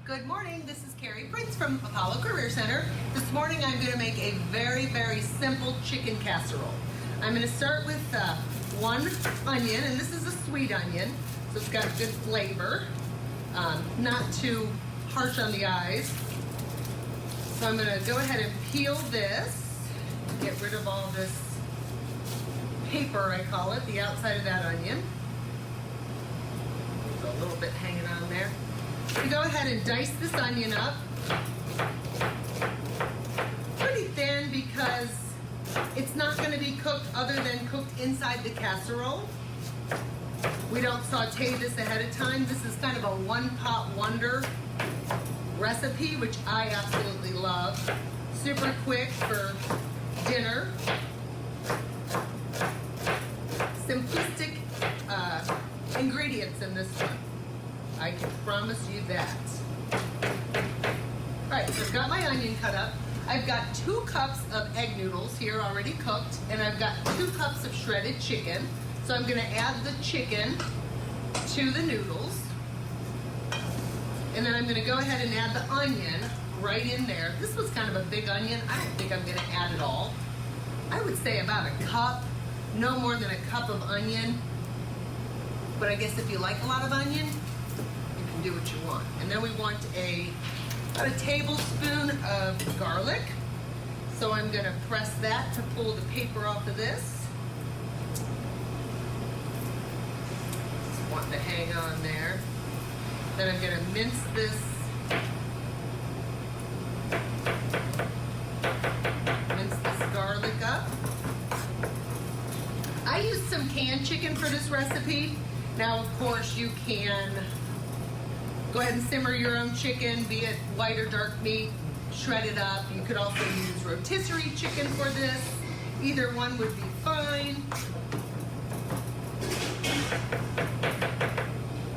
Good morning, this is Carrie Prince from Apollo Career Center. This morning I'm going to make a very, very simple chicken casserole. I'm going to start with one onion, and this is a sweet onion, so it's got good flavor, not too harsh on the eyes. So I'm going to go ahead and peel this, get rid of all this paper, I call it, the outside of that onion. There's a little bit hanging on there. We go ahead and dice this onion up pretty thin because it's not going to be cooked other than cooked inside the casserole. We don't saute this ahead of time. This is kind of a one-pot wonder recipe, which I absolutely love. Super quick for dinner. Simplistic ingredients in this one. I can promise you that. All right, so I've got my onion cut up. I've got 2 cups of egg noodles here already cooked, and I've got 2 cups of shredded chicken. So I'm gonna add the chicken to the noodles. And then I'm gonna go ahead and add the onion right in there. This was kind of a big onion. I don't think I'm gonna add it all. I would say about a cup, no more than a cup of onion. But I guess if you like a lot of onion, do what you want. And then we want about a tablespoon of garlic. So I'm going to press that to pull the paper off of this. Just want to hang on there. Then I'm going to mince this. Mince this garlic up. I used some canned chicken for this recipe. Now, of course, you can go ahead and simmer your own chicken, be it white or dark meat, shred it up. You could also use rotisserie chicken for this. Either one would be fine.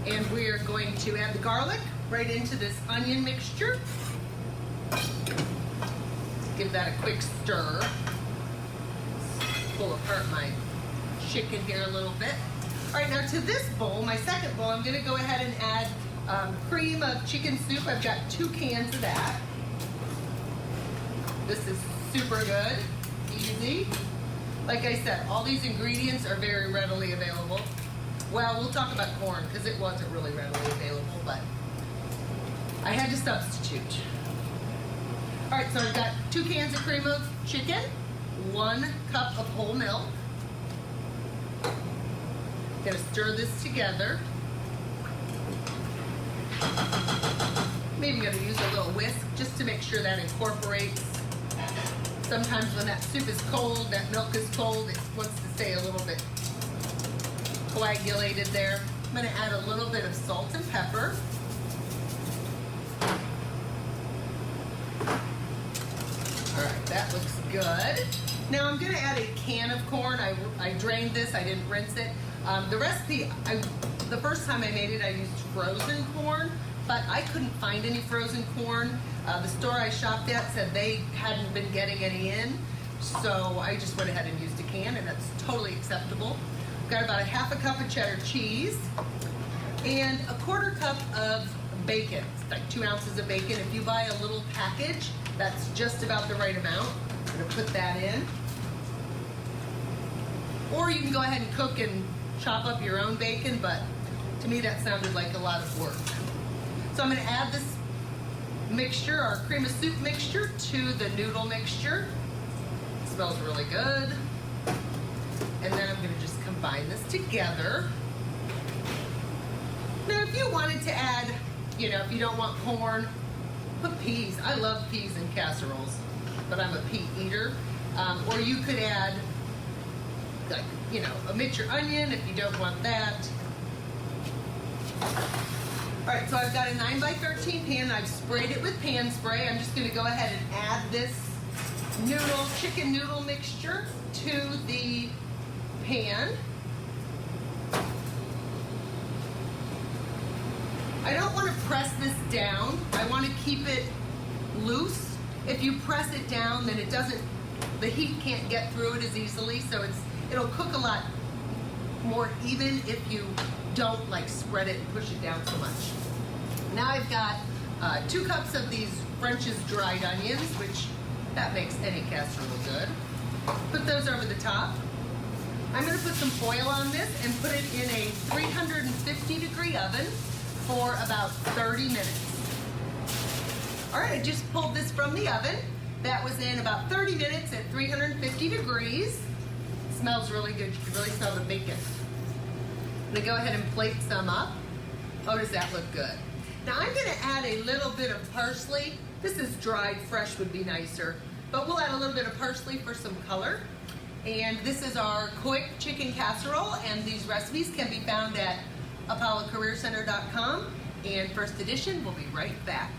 And we are going to add the garlic right into this onion mixture. Give that a quick stir. Pull apart my chicken here a little bit. All right, now to this bowl, my second bowl, I'm gonna go ahead and add cream of chicken soup. I've got 2 cans of that. This is super good, easy. Like I said, all these ingredients are very readily available. Well, we'll talk about corn because it wasn't really readily available, but I had to substitute. All right, so I've got 2 cans of cream of chicken, 1 cup of whole milk. Gonna stir this together. Maybe I'm going to use a little whisk just to make sure that incorporates. Sometimes when that soup is cold, that milk is cold, it wants to stay a little bit coagulated there. I'm going to add a little bit of salt and pepper. All right, that looks good. Now I'm going to add a can of corn. I drained this, I didn't rinse it. The recipe, the first time I made it, I used frozen corn, but I couldn't find any frozen corn. The store I shopped at said they hadn't been getting any in, so I just went ahead and used a can, and that's totally acceptable. Got about a ½ cup of cheddar cheese and a ¼ cup of bacon. It's like 2 ounces of bacon. If you buy a little package, that's just about the right amount. I'm gonna put that in. Or you can go ahead and cook and chop up your own bacon, but to me that sounded like a lot of work. So I'm going to add this mixture, our cream of soup mixture, to the noodle mixture. It smells really good. And then I'm going to just combine this together. Now if you wanted to add, if you don't want corn, put peas. I love peas in casseroles, but I'm a pea eater. Or you could add omit your onion if you don't want that. All right, so I've got a 9x13 pan. I've sprayed it with pan spray. I'm just gonna go ahead and add this chicken noodle mixture to the pan. I don't want to press this down. I want to keep it loose. If you press it down, then the heat can't get through it as easily, so it'll cook a lot more even if you don't spread it and push it down so much. Now I've got 2 cups of these French's dried onions, which that makes any casserole good. Put those over the top. I'm going to put some foil on this and put it in a 350-degree oven for about 30 minutes. All right, I just pulled this from the oven. That was in about 30 minutes at 350 degrees. Smells really good. You can really smell the bacon. I'm going to go ahead and plate some up. Oh, does that look good? Now I'm going to add a little bit of parsley. This is dried, fresh would be nicer, but we'll add a little bit of parsley for some color. And this is our quick chicken casserole, and these recipes can be found at apollocareercenter.com. And First Edition will be right back.